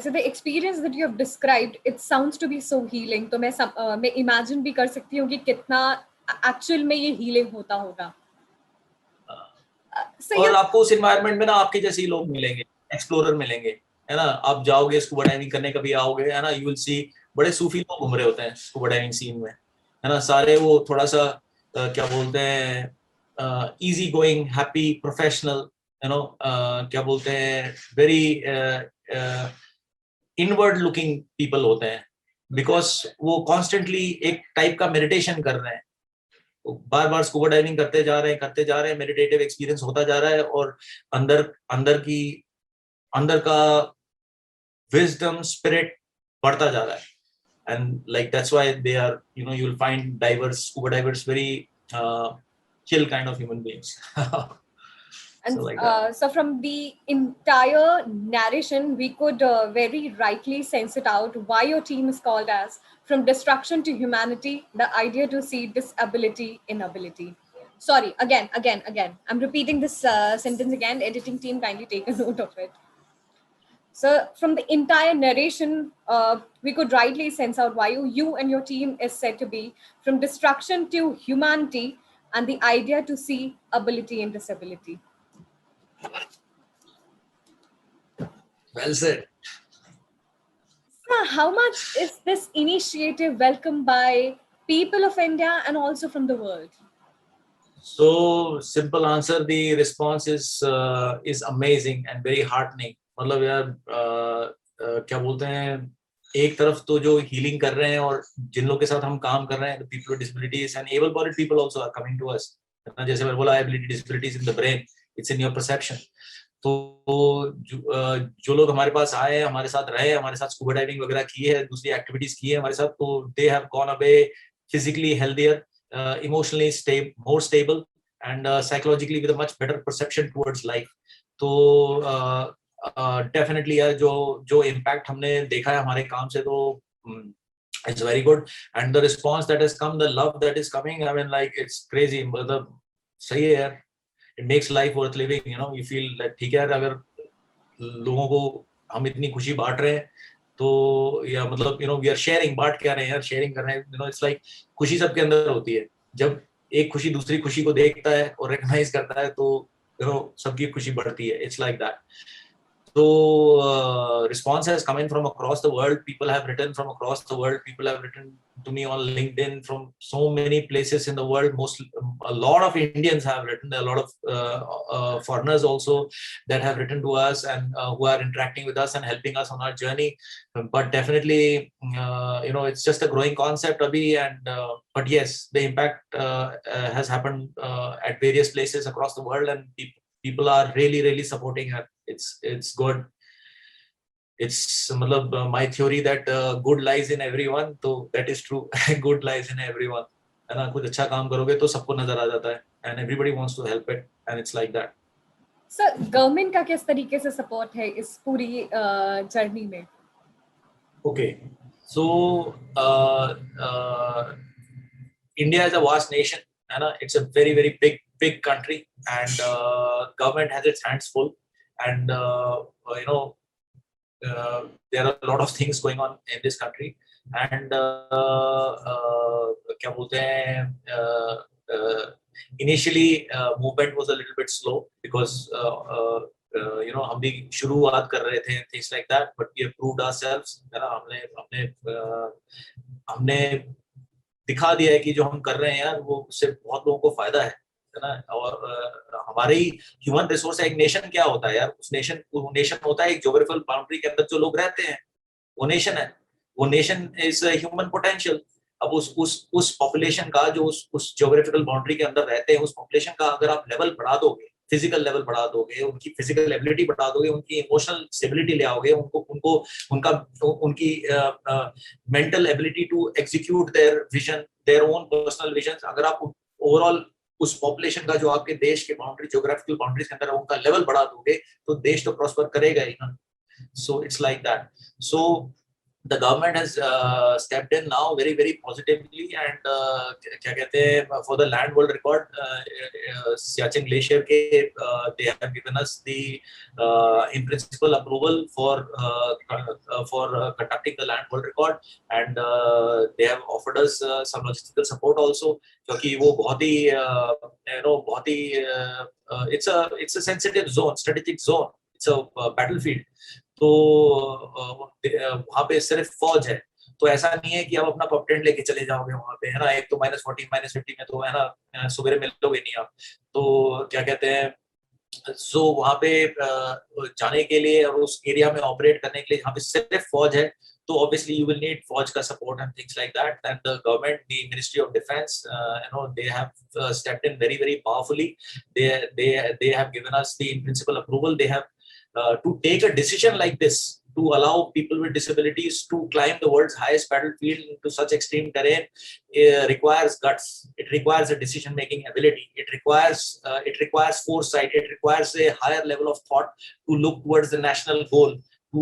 So the experience that you have described, it sounds to be so healing. तो मैं imagine भी कर सकती हूँ कि कितना actual में ये healing होता होगा। So और आपको उस एनवायरनमेंट में ना आपके जैसे ही लोग मिलेंगे, एक्सप्लोरर मिलेंगे, है ना। आप जाओगे स्कूबा डाइविंग करने कभी आओगे, है ना, यू विल सी बड़े सूफी लोग घूम रहे होते हैं स्कूबा डाइविंग सीन में, है ना। सारे वो थोड़ा सा क्या बोलते हैं, easy going, happy, professional, you know, क्या बोलते हैं, वेरी इनवर्ड लुकिंग पीपल होते हैं, बिकॉज वो कॉन्स्टेंटली एक टाइप का मेडिटेशन कर रहे हैं, बार बार स्कूबा डाइविंग करते जा रहे हैं, मेडिटेटिव एक्सपीरियंस होता जा रहा है, और अंदर अंदर का विजडम स्पिरिट बढ़ता जा रहा है। And like that's why they are, you know, you will find divers, scuba divers very chill kind of human beings. And So like that. so from the entire narration, we could very rightly sense it out why your team is called as From Destruction to Humanity, the idea to see disability in ability. Sorry, again. I'm repeating this sentence again. Editing team, kindly take a note of it. So from the entire narration, we could rightly sense out why you and your team is said to be from destruction to humanity and the idea to see ability in disability. Well said. So how much is this initiative welcomed by people of India and also from the world? So simple answer, the response is amazing and very heartening. मतलब यार क्या बोलते हैं, एक तरफ तो जो हीलिंग कर रहे हैं और जिन लोगों के साथ हम काम कर रहे हैं, people with disabilities and able bodied people also are coming to us. जैसे मैंने बोला, ability disabilities in the brain, it's in your perception. तो जो लोग हमारे पास आए, हमारे साथ रहे, हमारे साथ स्कूबा डाइविंग वगैरह की है, दूसरी एक्टिविटीज की है हमारे साथ, तो they have gone away physically healthier, emotionally more stable, and psychologically with a much better perception towards life. तो definitely यार जो impact हमने देखा है हमारे काम से, तो it's very good, and the response that has come, the love that is coming, I mean like it's crazy. मतलब सही है यार, it makes life worth living, you know, you feel that ठीक है यार, अगर लोगों को हम इतनी खुशी बांट रहे हैं तो, या मतलब you know we are sharing, बांट क्या रहे हैं यार, शेयरिंग कर रहे हैं, यू नो, इट्स लाइक खुशी सबके अंदर होती है। जब एक खुशी दूसरी खुशी को देखता है और रिकॉग्नाइज करता है, तो यू नो सबकी खुशी बढ़ती है, it's like that. So response has come in from across the world. People have written from across the world. People have written to me on LinkedIn from so many places in the world. A lot of Indians have written. A lot of foreigners also that have written to us, and who are interacting with us and helping us on our journey. But definitely, you know, it's just a growing concept, Abhi. And but yes, the impact has happened at various places across the world, and people are really supporting her. It's good. It's मतलब my theory that good lies in everyone, तो that is true. Good lies in everyone, है ना। कुछ अच्छा काम करोगे तो सबको नजर आ जाता है, and everybody wants to help it, and it's like that. Sir, government का किस तरीके से सपोर्ट है इस पूरी जर्नी में? Okay, so India is a vast nation, है ना. It's a very big country, and government has its hands full, and you know, there are a lot of things going on in this country, and क्या बोलते हैं, initially movement was a little bit slow because you know हम भी शुरुआत कर रहे थे, things like that, but we have proved ourselves, है ना. हमने दिखा दिया है कि जो हम कर रहे हैं यार वो उससे बहुत लोगों को फायदा है ना। और हमारे ही ह्यूमन रिसोर्स है। एक नेशन क्या होता है यार, उस नेशन होता है एक ज्योग्राफिकल बाउंड्री के अंदर जो लोग रहते हैं, वो नेशन है। वो नेशन इज ह्यूमन पोटेंशियल। अब उस पॉपुलेशन का जो उस ज्योग्राफिकल बाउंड्री के अंदर रहते हैं, उस पॉपुलेशन का अगर आप लेवल बढ़ा दोगे, फिजिकल लेवल बढ़ा दोगे, उनकी फिजिकल एबिलिटी बढ़ा दोगे, उनकी इमोशनल स्टेबिलिटी ले आओगे, उनको उनको उनका उनकी mental ability to execute their vision, their own personal vision, अगर आप ओवरऑल उस पॉपुलेशन का जो आपके देश के बाउंड्री ज्योग्राफिकल बाउंड्रीज के अंदर उनका लेवल बढ़ा दोगे, तो देश तो प्रॉस्पर करेगा ही ना। So it's like that. So the government has stepped in now very very positively, and क्या कहते हैं, for the land world record, Siachen Glacier के they have given us the in principle approval for conducting the land world record, and they have offered us some logistical support also, क्योंकि वो बहुत ही बहुत ही it's a sensitive zone, strategic zone, it's a battlefield. तो वहां पे सिर्फ फौज है, तो ऐसा नहीं है कि आप अपना पप टेंट लेके चले जाओगे वहां पे, है ना। एक तो -40 -50 में तो है ना सवेरे मिलोगे नहीं आप। तो क्या कहते हैं, सो वहां पे जाने के लिए और उस एरिया में ऑपरेट करने के लिए जहाँ पे सिर्फ फौज है, तो obviously you will need फौज का support and things like that. And the government, the Ministry of Defense, they have stepped in very very powerfully. They have given us the in principle approval. They have to take a decision like this, to allow people with disabilities to climb the world's highest battlefield into such extreme terrain, requires guts. It requires a decision making ability. It requires foresight. It requires a higher level of thought to look towards the national goal, to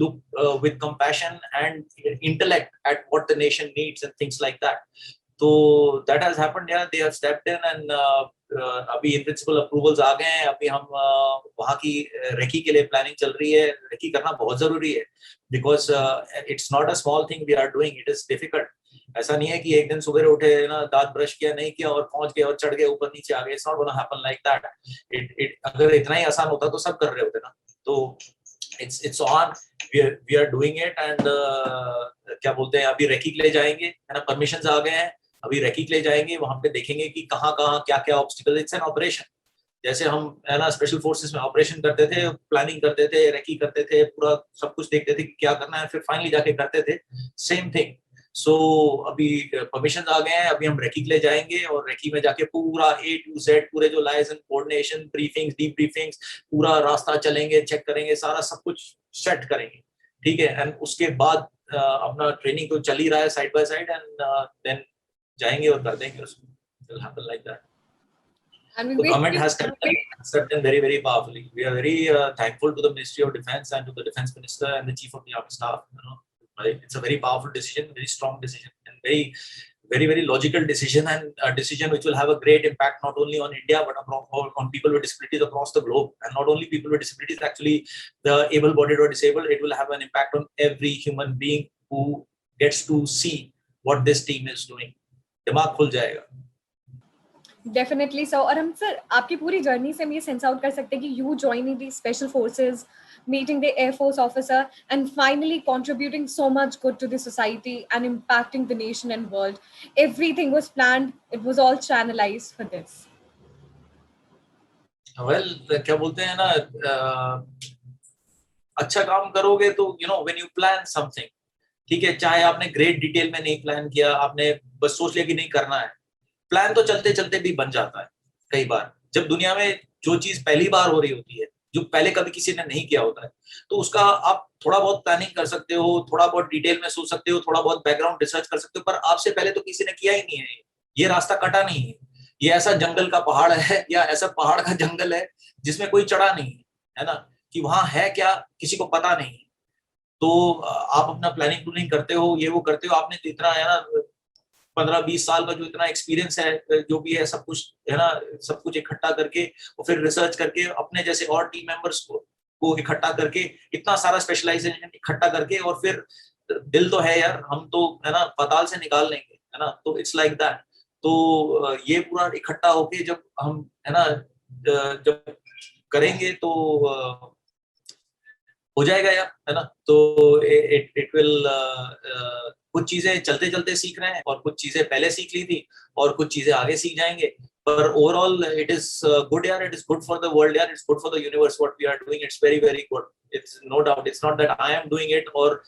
look with compassion and intellect at what the nation needs and things like that. So that has happened. Yeah, they have stepped in, and अभी इन प्रिंसिपल अप्रूवल्स आ गए हैं। अभी हम वहाँ की रेकी के लिए प्लानिंग चल रही है। रेकी करना बहुत जरूरी है, because it's not a small thing we are doing, it is difficult. ऐसा नहीं है कि एक दिन सुबह उठे ना, दांत ब्रश किया नहीं किया और पहुंच गए और चढ़ गए ऊपर नीचे आ गए। It's not gonna happen like that. It अगर इतना ही आसान होता तो सब कर रहे होते ना। तो it's on, we are doing it, and क्या बोलते हैं, अभी रेकी के लिए जाएंगे, है ना, परमिशंस आ गए हैं, अभी रेकी के लिए जाएंगे, वहां पे देखेंगे कि कहाँ कहाँ क्या क्या ऑब्स्टिकल। इट्स एन ऑपरेशन, जैसे हम है ना स्पेशल फोर्सेस में ऑपरेशन करते थे, प्लानिंग करते थे, रेकी करते थे, पूरा सब कुछ देखते थे कि क्या करना है, फिर फाइनली जाके करते थे। Same thing. सो अभी परमिशन आ गए हैं, अभी हम रेकी के लिए जाएंगे और रेकी में जाके पूरा A to Z, पूरे जो liaison coordination, briefings, deep briefings, पूरा रास्ता चलेंगे, चेक करेंगे, सारा सब कुछ सेट करेंगे, ठीक है। एंड उसके बाद अपना ट्रेनिंग तो चल ही रहा है side by side, and then जाएंगे और कर देंगे उसको। It will happen like that. And The government has stepped in very, very powerfully. We are very thankful to the Ministry of Defense and to the Defense Minister and the Chief of the Army Staff. It's a very powerful decision, very strong decision, and very, very, very logical decision, and a decision which will have a great impact not only on India but on people with disabilities across the globe. And not only people with disabilities, actually the able-bodied or disabled, it will have an impact on every human being who gets to see what this team is doing. दिमाग खुल जाएगा। Definitely sir. और हम सर आपकी पूरी जर्नी से हम ये सेंस आउट कर सकते हैं कि you joining the special forces, meeting the Air Force officer, and finally contributing so much good to the society and impacting the nation and world. Everything was planned. It was all channelized for this. Well, क्या बोलते हैं ना, अच्छा काम करोगे तो when you plan something, ठीक है, चाहे आपने ग्रेट डिटेल में नहीं प्लान किया, आपने बस सोच लिया कि नहीं करना है, प्लान तो चलते चलते भी बन जाता है। कई बार जब दुनिया में जो चीज पहली बार हो रही होती है, जो पहले कभी किसी ने नहीं किया होता है, तो उसका आप थोड़ा बहुत प्लानिंग कर सकते हो, थोड़ा बहुत डिटेल में सोच सकते हो, थोड़ा बहुत बैकग्राउंड रिसर्च कर सकते हो, पर आपसे पहले तो किसी ने किया ही नहीं है। ये रास्ता कटा नहीं है, ये ऐसा जंगल का पहाड़ है या ऐसा पहाड़ का जंगल है जिसमें कोई चढ़ा नहीं है ना, कि वहां है क्या किसी को पता नहीं। तो आप अपना प्लानिंग करते हो, ये वो करते हो, आपने तो इतना है ना 15-20 साल का जो इतना एक्सपीरियंस है, जो भी है सब कुछ है ना, सब कुछ इकट्ठा करके और फिर रिसर्च करके अपने जैसे और टीम मेंबर्स को इकट्ठा करके, इतना सारा स्पेशलाइजेशन इकट्ठा करके, और फिर दिल तो है यार, हम तो है ना पाताल से निकाल लेंगे, है ना। तो इट्स लाइक दैट। तो ये पूरा इकट्ठा होके जब हम है ना जब करेंगे तो हो जाएगा यार, है ना। तो इट विल, कुछ चीजें चलते चलते सीख रहे हैं और कुछ चीजें पहले सीख ली थी और कुछ चीजें आगे सीख जाएंगे, पर ओवरऑल इट इज गुड यार, it is good for the world यार, it's good for the universe what we are doing, it's very very good, it's no doubt, it's not that I am doing it और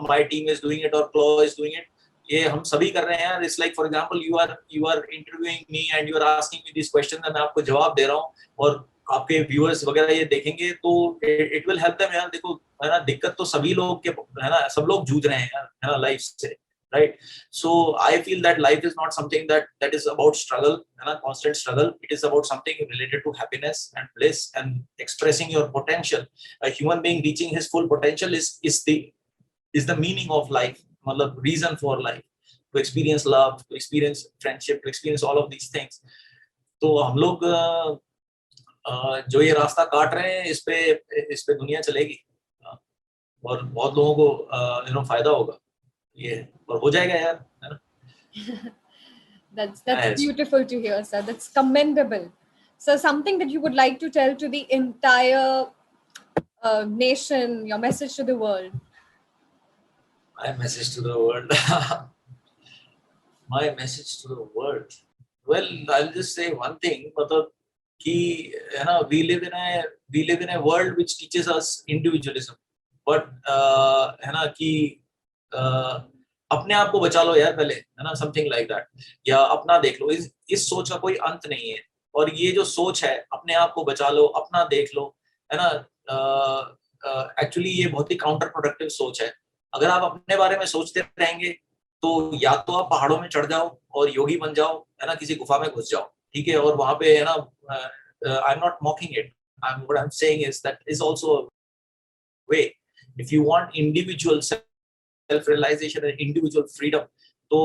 my team is doing it और क्लॉ इज डूइंग इट, ये हम सभी कर रहे हैं यार। It's like for example you are interviewing me and you are asking me this question and मैं आपको जवाब दे रहा हूँ और आपके व्यूअर्स वगैरह ये देखेंगे तो इट विल हेल्प देम यार। देखो है ना, दिक्कत तो सभी लोग के, है ना, सब लोग जूझ रहे हैं यार, है ना, लाइफ से, right. So I feel that life is not something that is about struggle, है ना, constant struggle, it is about something related to happiness and bliss and expressing your potential. A human being reaching his full potential is the meaning of life, मतलब reason for life, to experience love, to experience friendship, to experience all of these things। तो हम लोग जो ये रास्ता काट रहे हैं इस पे दुनिया चलेगी और बहुत लोगों को फायदा होगा ये, और हो जाएगा यार, है ना। That's Yes. beautiful to hear, sir. That's commendable. So something that you would like to tell to the entire nation, your message to the world. My message to the world. My message to the world. Well, I'll just say one thing, मतलब कि, है ना, we live in a world which teaches us individualism, but है ना कि अपने आप को बचा लो यार पहले, है ना, समथिंग लाइक दैट, या अपना देख लो, इस सोच का कोई अंत नहीं है। और ये जो सोच है अपने आप को बचा लो, अपना देख लो, है ना, एक्चुअली ये बहुत ही काउंटर प्रोडक्टिव सोच है। अगर आप अपने बारे में सोचते रहेंगे तो या तो आप पहाड़ों में चढ़ जाओ और योगी बन जाओ, है ना, किसी गुफा में घुस जाओ, ठीक है, और वहां पे, है ना, I am not mocking it, what I am saying is that is also a way. If you want individual self realization and individual freedom, तो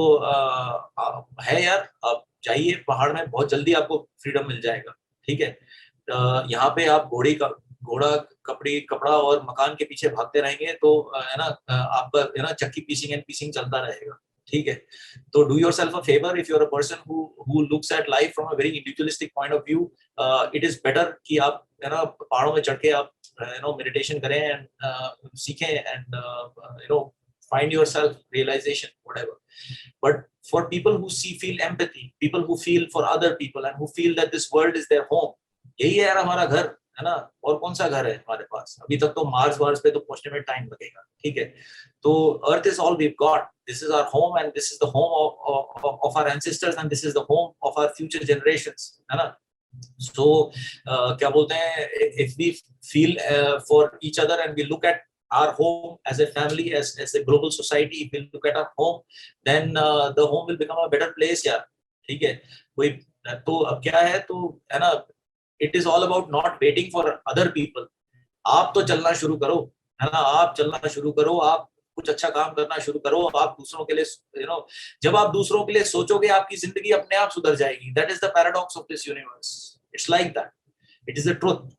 है यार, आप जाइए पहाड़ में, बहुत जल्दी आपको फ्रीडम मिल जाएगा, ठीक है। यहाँ पे आप घोड़ा कपड़ा और मकान के पीछे भागते रहेंगे तो है ना, आपका, है ना, चक्की पीसिंग चलता रहेगा, ठीक है। तो do yourself a favour, if you are a person who looks at life from a very individualistic point of view, it is better कि आप, है ना, पहाड़ों में चढ़ के आप, मेडिटेशन करें एंड सीखें and find yourself, realization, whatever। But for people who feel empathy, people who feel for other people and who feel that this world is their home, यही है यार हमारा घर, है ना, और कौन सा घर है हमारे पास, अभी तक तो मार्स पे तो पहुंचने में टाइम लगेगा, ठीक है। तो earth is all we got, this is our home and this is the home of our ancestors and this is the home of our future generations, है ना। So क्या बोलते हैं, if we feel for each other and we look at our home as a family, as a global society, if we look at our home, then the home will become a better place यार, ठीक है। कोई तो अब क्या है, तो है ना, it is all about not waiting for other people। आप तो चलना शुरू करो, है ना, आप चलना शुरू करो, आप कुछ अच्छा काम करना शुरू करो, आप दूसरों के लिए, जब आप दूसरों के लिए सोचोगे आपकी जिंदगी अपने आप सुधर जाएगी। That is the paradox of this universe, it's like that, it is the truth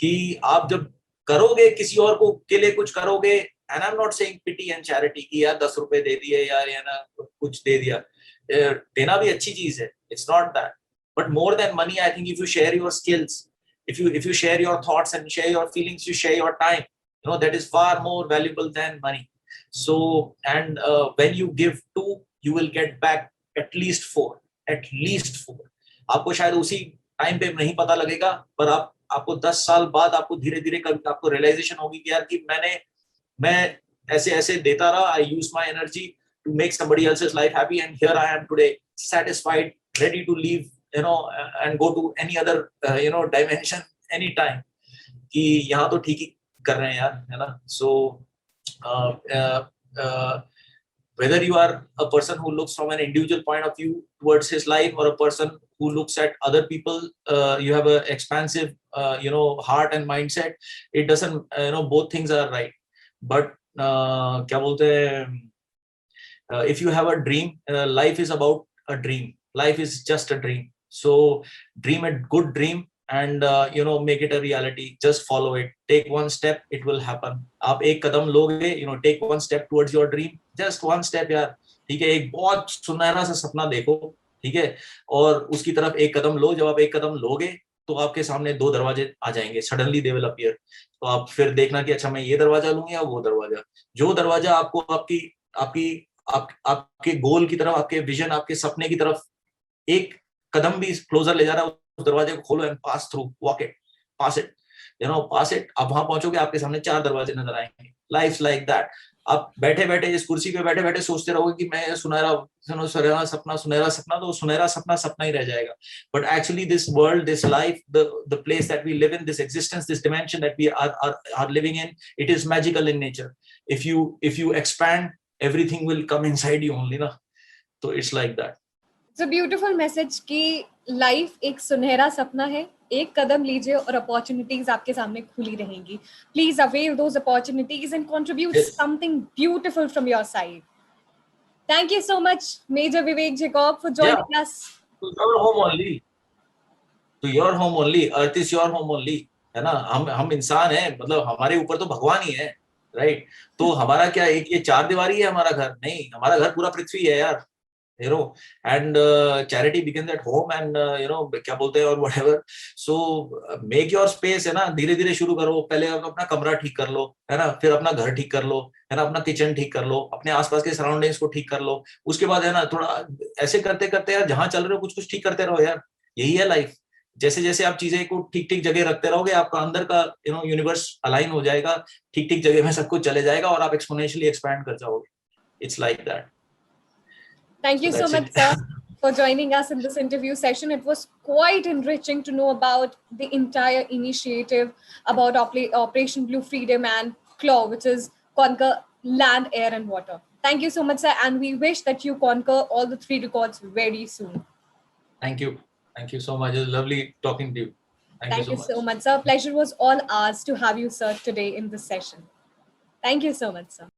कि आप जब करोगे किसी और को के लिए कुछ करोगे, and I am not saying pity and charity कि यार 10 रुपए दे दिए यार, या ना कुछ दे दिया, देना भी अच्छी चीज है, it's not that, but more than money I think if you share your skills, if you share your thoughts and share your feelings, you share your time, that is far more valuable than money। So and when you give 2, you will get back at least 4, at least 4। आपको शायद उसी टाइम पे नहीं पता लगेगा, पर आपको 10 साल बाद आपको धीरे धीरे आपको रियलाइजेशन होगी कि यार कि मैं ऐसे ऐसे देता रहा, I use my energy to make somebody else's life happy, and here I am today, satisfied, ready to leave, and go to any other dimension anytime, कि यहाँ तो ठीक ही कर रहे हैं यार, है ना। So whether you are a person who looks from an individual point of view towards his life, or a person who looks at other people, you have an expansive heart and mindset, it doesn't, both things are right, but क्या बोलते हैं, if you have a dream, life is about a dream, life is just a dream, so dream a good dream and make it a reality, just follow it, take one step, it will happen। आप एक कदम लोगे, take one step towards your dream, just one step यार, ठीक है, एक बहुत सुनहरा सा सपना देखो, ठीक है, और उसकी तरफ एक कदम लो। जब आप एक कदम लोगे तो आपके सामने 2 दरवाजे आ जाएंगे, सडनली दे विल अपीयर। तो आप फिर देखना कि अच्छा मैं ये दरवाजा लूंगा या वो दरवाजा। जो दरवाजा आपको आपकी आपकी आपके गोल की तरफ, आपके विजन, आपके सपने की तरफ एक कदम भी क्लोजर ले जा रहा है, उस दरवाजे को खोलो and pass through, walk it, pass it, pass it. आप वहां पहुंचोगे, आपके सामने 4 दरवाजे नजर आएंगे। Life like that. आप बैठे बैठे इस कुर्सी पे बैठे बैठे सोचते रहोगे कि मैं सुनहरा सपना, सुनहरा सपना, तो सुनहरा सपना सपना ही रह जाएगा। But actually this world, this life, the place that we live in, this existence, this dimension that we are living in, it is magical in nature. If you expand, everything will come inside you only, na. So it's like that. It's a beautiful message कि लाइफ एक सुनहरा सपना है, एक कदम लीजिए और अपॉर्चुनिटीज आपके सामने खुली रहेंगी. Please avail those opportunities and contribute something beautiful from your side. Thank you so much, Major Vivek Jacob, for joining us. To your home only. To your home only. Earth is your home only. है ना. हम इंसान हैं, मतलब हमारे ऊपर तो भगवान ही है, राइट. तो हमारा क्या एक ये 4 दीवारी है हमारा घर? नहीं, हमारा घर पूरा पृथ्वी है यार. And charity begins at home, and क्या बोलते हैं, और whatever. So make your space, है ना. धीरे धीरे शुरू करो. पहले अपना कमरा ठीक कर लो, है ना. फिर अपना घर ठीक कर लो, है ना. अपना किचन ठीक कर लो, अपने आसपास के सराउंडिंग्स को ठीक कर लो. उसके बाद है ना, थोड़ा ऐसे करते करते यार, जहां चल रहे हो कुछ कुछ ठीक करते रहो यार. यही है लाइफ. जैसे जैसे आप चीजें को ठीक ठीक जगह रखते रहोगे, आपका अंदर का यूनिवर्स अलाइन हो जाएगा, ठीक ठीक जगह में सब कुछ चले जाएगा, और आप एक्सपोनेंशियली एक्सपैंड कर जाओगे. It's like that. Thank you so much, sir, for joining us in this interview session. It was quite enriching to know about the entire initiative about Operation Blue Freedom and CLAW, which is Conquer Land, Air and Water. Thank you so much, sir, and we wish that you conquer all the 3 records very soon. Thank you. Thank you so much. It was lovely talking to you. Thank you so much, sir. Pleasure was all ours to have you, sir, today in this session. Thank you so much, sir.